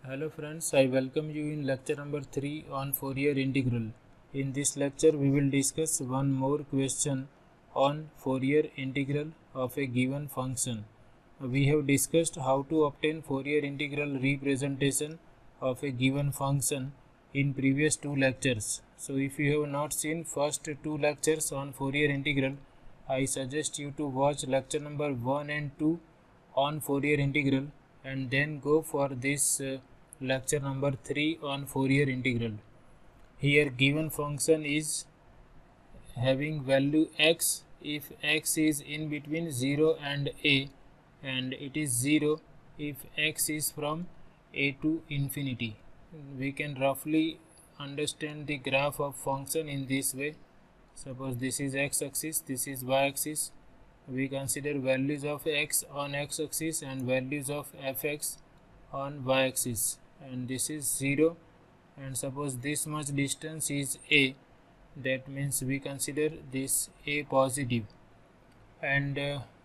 Hello friends, I welcome you in lecture number 3 on Fourier integral. In this lecture we will discuss one more question on Fourier integral of a given function. We have discussed how to obtain Fourier integral representation of a given function in previous two lectures. So if you have not seen first two lectures on Fourier integral, I suggest you to watch lecture number 1 and 2 on Fourier integral and then go for this lecture number 3 on Fourier integral. Here given function is having value x if x is in between 0 and a, and it is 0 if x is from a to infinity. We can roughly understand the graph of function in this way. Suppose this is x-axis, this is y-axis. We consider values of x on x-axis and values of fx on y-axis, and this is 0, and suppose this much distance is a, that means we consider this a positive, and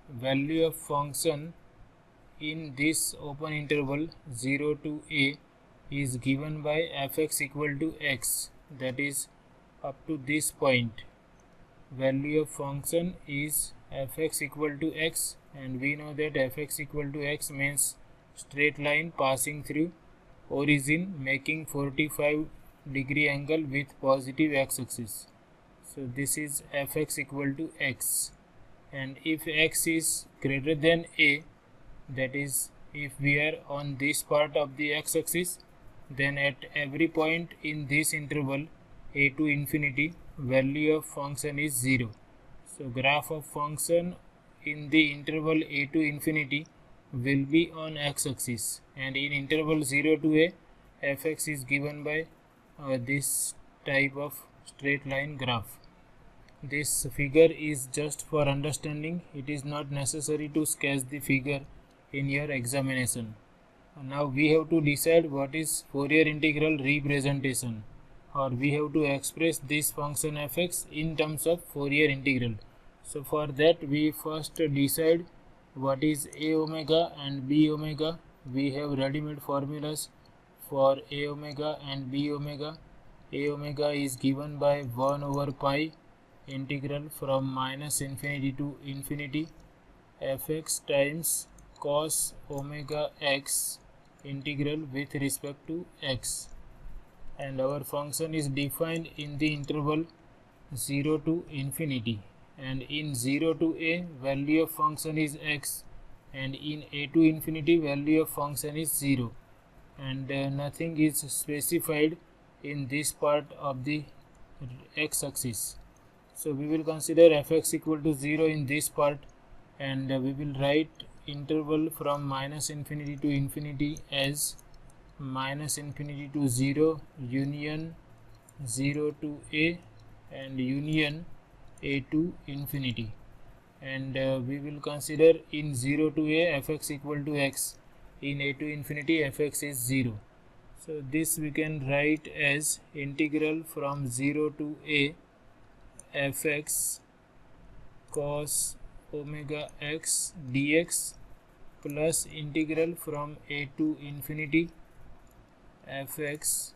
value of function in this open interval 0 to a is given by fx equal to x, that is up to this point. Value of function is fx equal to x, and we know that fx equal to x means straight line passing through origin making 45-degree angle with positive x-axis. So this is fx equal to x, and if x is greater than a, that is if we are on this part of the x-axis, then at every point in this interval a to infinity, value of function is 0. So graph of function in the interval a to infinity will be on x-axis, and in interval 0 to a, fx is given by this type of straight line graph. This figure is just for understanding. It is not necessary to sketch the figure in your examination. Now we have to decide what is Fourier integral representation, or we have to express this function fx in terms of Fourier integral. So for that we first decide what is a omega and b omega. We have ready-made formulas for a omega and b omega. A omega is given by 1 over pi integral from minus infinity to infinity fx times cos omega x integral with respect to x, and our function is defined in the interval 0 to infinity, and in 0 to a, value of function is x, and in a to infinity, value of function is 0, and nothing is specified in this part of the x-axis. So we will consider fx equal to 0 in this part, and we will write interval from minus infinity to infinity as minus infinity to 0 union 0 to a and union a to infinity, and we will consider in 0 to a fx equal to x, in a to infinity fx is 0. So this we can write as integral from 0 to a fx cos omega x dx plus integral from a to infinity fx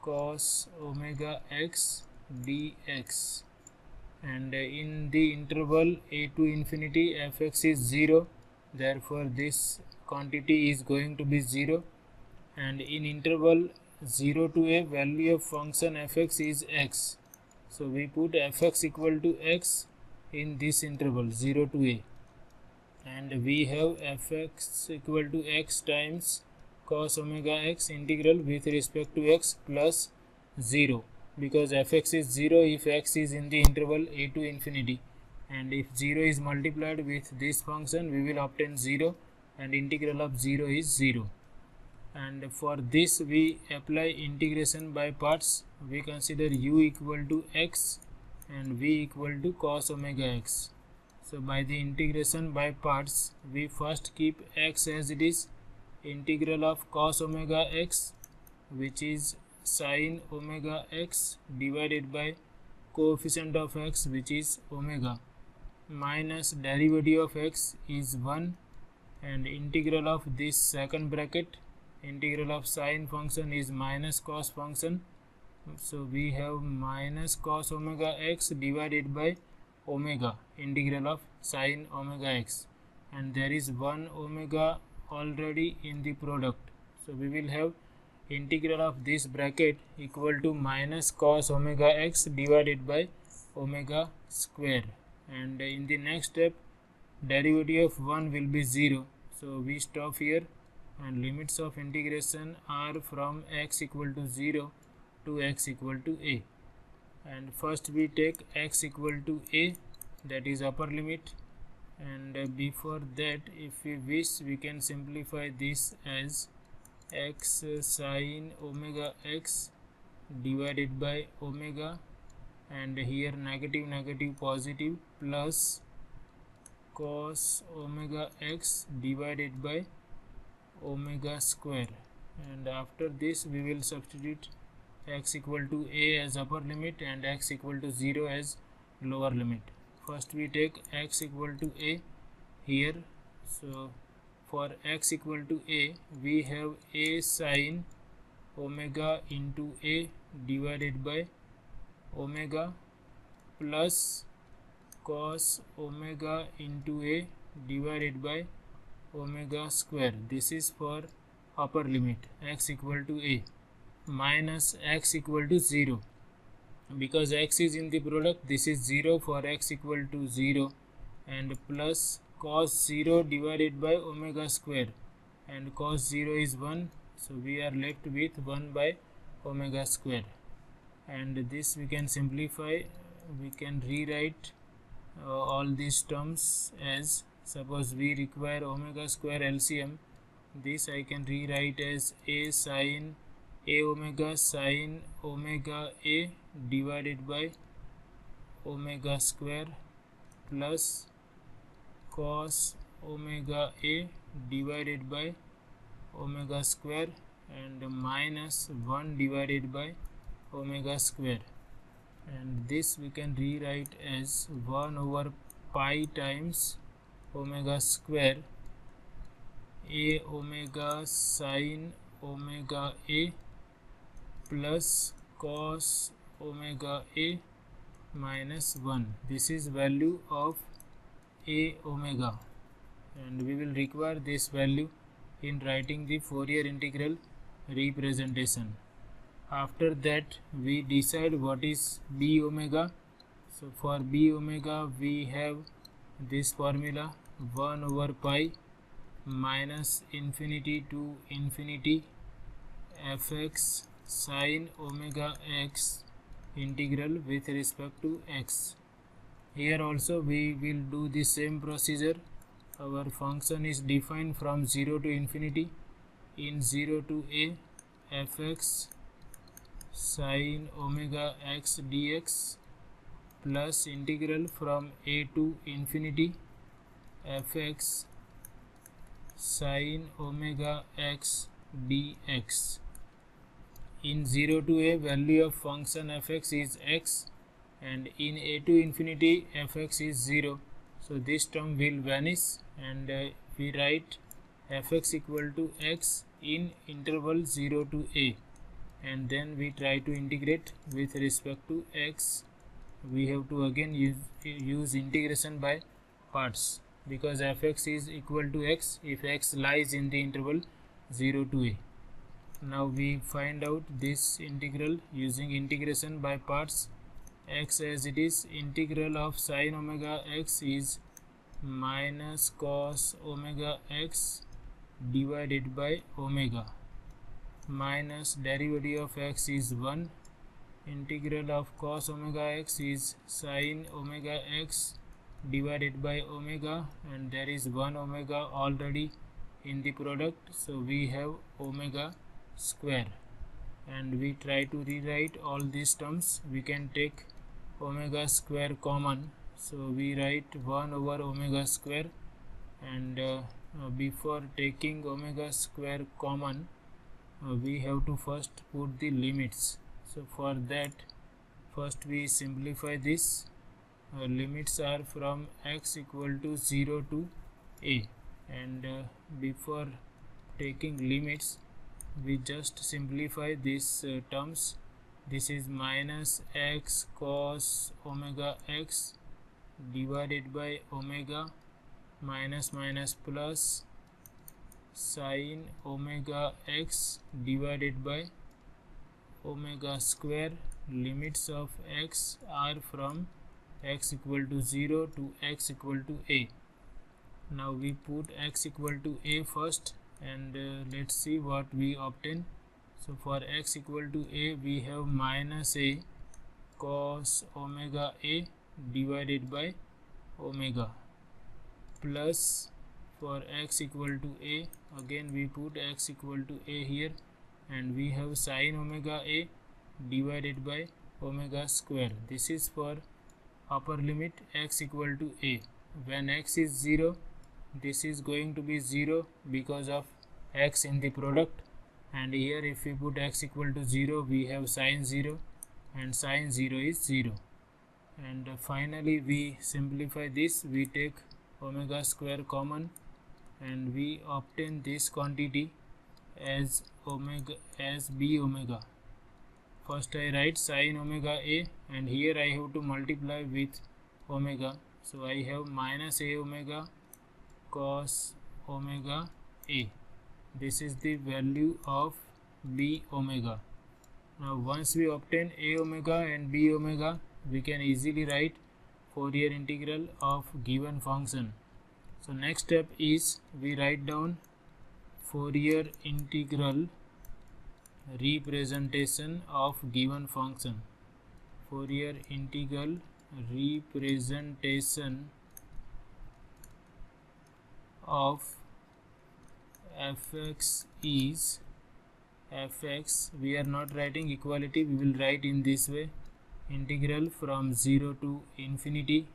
cos omega x dx, and in the interval a to infinity fx is 0, therefore this quantity is going to be 0, and in interval 0 to a, value of function fx is x. So we put fx equal to x in this interval 0 to a, and we have fx equal to x times cos omega x integral with respect to x plus 0, because fx is 0 if x is in the interval a to infinity, and if 0 is multiplied with this function we will obtain 0, and integral of 0 is 0. And for this we apply integration by parts. We consider u equal to x and v equal to cos omega x. So by the integration by parts, we first keep x as it is, integral of cos omega x, which is sin omega x divided by coefficient of x, which is omega, minus derivative of x is 1, and integral of this second bracket integral of sine function is minus cos function. So we have minus cos omega x divided by omega, integral of sine omega x, and there is 1 omega already in the product. So we will have integral of this bracket equal to minus cos omega x divided by omega square, and in the next step derivative of 1 will be 0. So we stop here, and limits of integration are from x equal to 0 to x equal to a. And first we take x equal to a, that is upper limit, and before that, if we wish, we can simplify this as x sine omega x divided by omega, and here negative positive, plus cos omega x divided by omega square. And after this we will substitute x equal to a as upper limit and x equal to 0 as lower limit. First we take x equal to a here. So for x equal to a, we have a sine omega into a divided by omega plus cos omega into a divided by omega square. This is for upper limit x equal to a, minus x equal to 0. Because x is in the product, this is 0 for x equal to 0, and plus cos 0 divided by omega square, and cos 0 is 1, so we are left with 1 by omega square. And this we can simplify, we can rewrite all these terms as, suppose we require omega square LCM, this I can rewrite as a sine a omega sine omega a divided by omega square plus cos omega a divided by omega square, and minus 1 divided by omega square. And this we can rewrite as 1 over pi times omega square a omega sine omega a plus cos omega a minus 1. This is value of a omega, and we will require this value in writing the Fourier integral representation. After that we decide what is b omega. So for b omega we have this formula, 1 over pi minus infinity to infinity fx sine omega x integral with respect to x. Here also we will do the same procedure. Our function is defined from 0 to infinity. In 0 to a, fx sine omega x dx plus integral from a to infinity fx sine omega x dx. In 0 to a, value of function fx is x, and in a to infinity fx is 0, so this term will vanish, and we write fx equal to x in interval 0 to a, and then we try to integrate with respect to x. We have to again use integration by parts, because fx is equal to x if x lies in the interval 0 to a. Now we find out this integral using integration by parts. X as it is, integral of sine omega x is minus cos omega x divided by omega, minus derivative of x is 1, integral of cos omega x is sine omega x divided by omega, and there is 1 omega already in the product, so we have omega square. And we try to rewrite all these terms. We can take omega square common, so we write 1 over omega square, and before taking omega square common, we have to first put the limits. So for that, first we simplify this. Limits are from x equal to 0 to a, and before taking limits, we just simplify these terms. This is minus x cos omega x divided by omega minus minus plus sin omega x divided by omega square. Limits of x are from x equal to 0 to x equal to a. Now we put x equal to a first, and let's see what we obtain. So for x equal to a, we have minus a cos omega a divided by omega, plus for x equal to a, again we put x equal to a here, and we have sin omega a divided by omega square. This is for upper limit x equal to a. When x is 0, this is going to be 0 because of x in the product, and here if we put x equal to 0, we have sin 0, and sin 0 is 0. And finally we simplify this, we take omega square common, and we obtain this quantity as b omega. First I write sin omega a, and here I have to multiply with omega, so I have minus a omega cos omega a. This is the value of b omega. Now once we obtain a omega and b omega, we can easily write Fourier integral of given function. So next step is we write down Fourier integral representation of given function. Fourier integral representation of fx is fx. We are not writing equality, we will write in this way: integral from 0 to infinity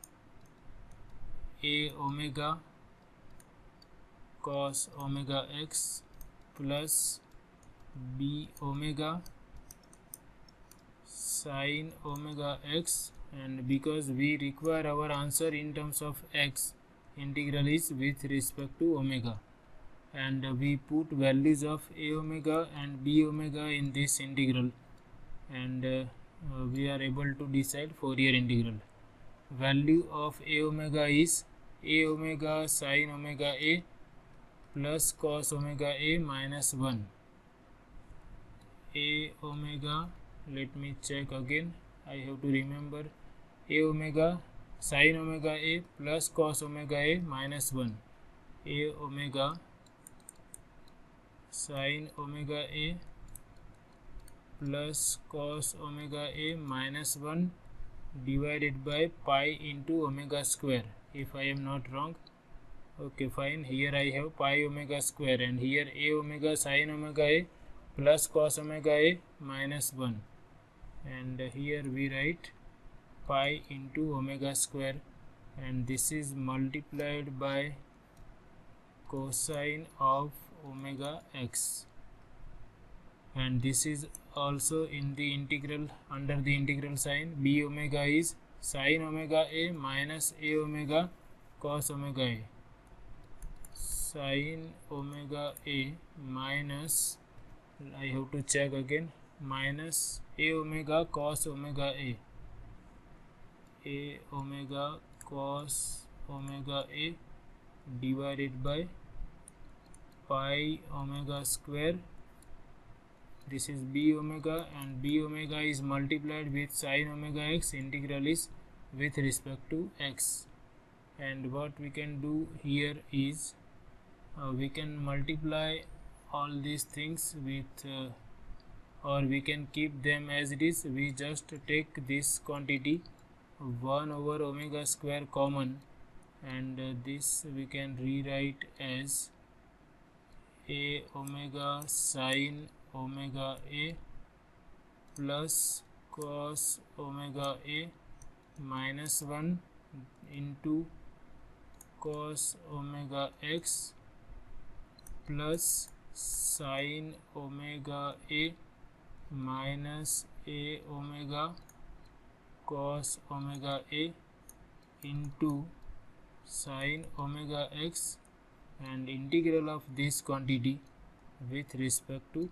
a omega cos omega x plus b omega sin omega x. And because we require our answer in terms of x, integral is with respect to omega, and we put values of a omega and b omega in this integral, and we are able to decide Fourier integral. Value of a omega is a omega sin omega a plus cos omega a minus 1. A omega, let me check again, I have to remember, a omega sin omega a plus cos omega a minus 1. A omega sin omega a plus cos omega a minus 1 divided by pi into omega square, if I am not wrong. Okay, fine. Here I have pi omega square, and here a omega sin omega a plus cos omega a minus 1, and here we write pi into omega square, and this is multiplied by cosine of omega x, and this is also in the integral, under the integral sign. B omega is sin omega a minus a omega cos omega a, sin omega a minus, I have to check again, minus a omega cos omega a omega cos omega a divided by pi omega square. This is b omega, and b omega is multiplied with sin omega x. Integral is with respect to x, and what we can do here is we can multiply all these things with or we can keep them as it is. We just take this quantity 1 over omega square common, and this we can rewrite as a omega sin omega a plus cos omega a minus 1 into cos omega x plus sin omega a minus a omega cos omega a into sin omega x, and integral of this quantity with respect to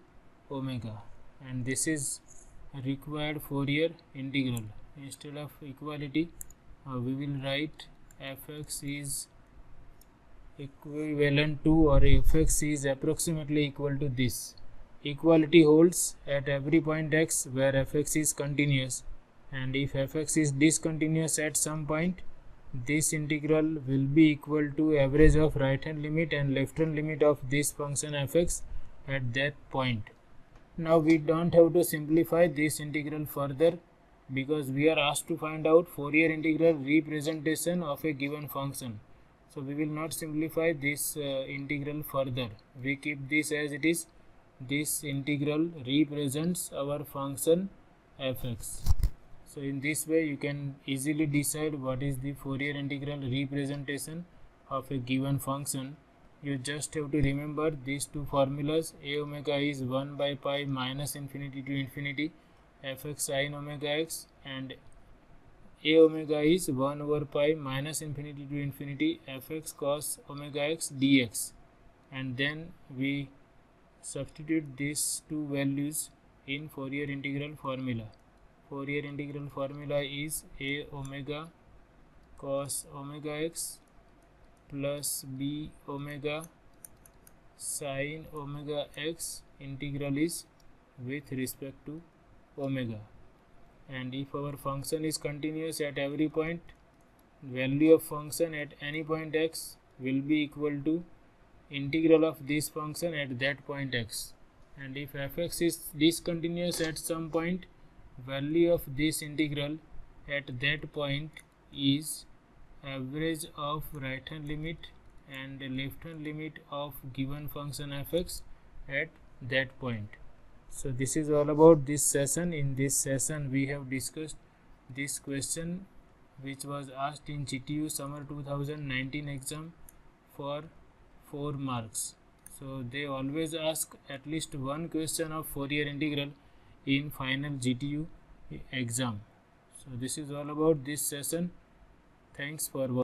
omega, and this is required Fourier integral. Instead of equality, we will write fx is equivalent to, or fx is approximately equal to this. Equality holds at every point x where fx is continuous, and if fx is discontinuous at some point, this integral will be equal to average of right hand limit and left hand limit of this function fx at that point. Now we don't have to simplify this integral further, because we are asked to find out Fourier integral representation of a given function. So we will not simplify this integral further. We keep this as it is. This integral represents our function fx. So in this way you can easily decide what is the Fourier integral representation of a given function. You just have to remember these two formulas. A omega is 1 by pi minus infinity to infinity fx sin omega x, and a omega is 1 over pi minus infinity to infinity fx cos omega x dx, and then we substitute these two values in Fourier integral formula. Fourier integral formula is a omega cos omega x plus b omega sin omega x. Integral is with respect to omega, and if our function is continuous at every point, value of function at any point x will be equal to integral of this function at that point x, and if fx is discontinuous at some point, value of this integral at that point is average of right hand limit and left hand limit of given function fx at that point. So this is all about this session. In this session we have discussed this question which was asked in GTU Summer 2019 exam for 4 marks. So they always ask at least one question of Fourier integral in final GTU exam. So this is all about this session. Thanks for watching.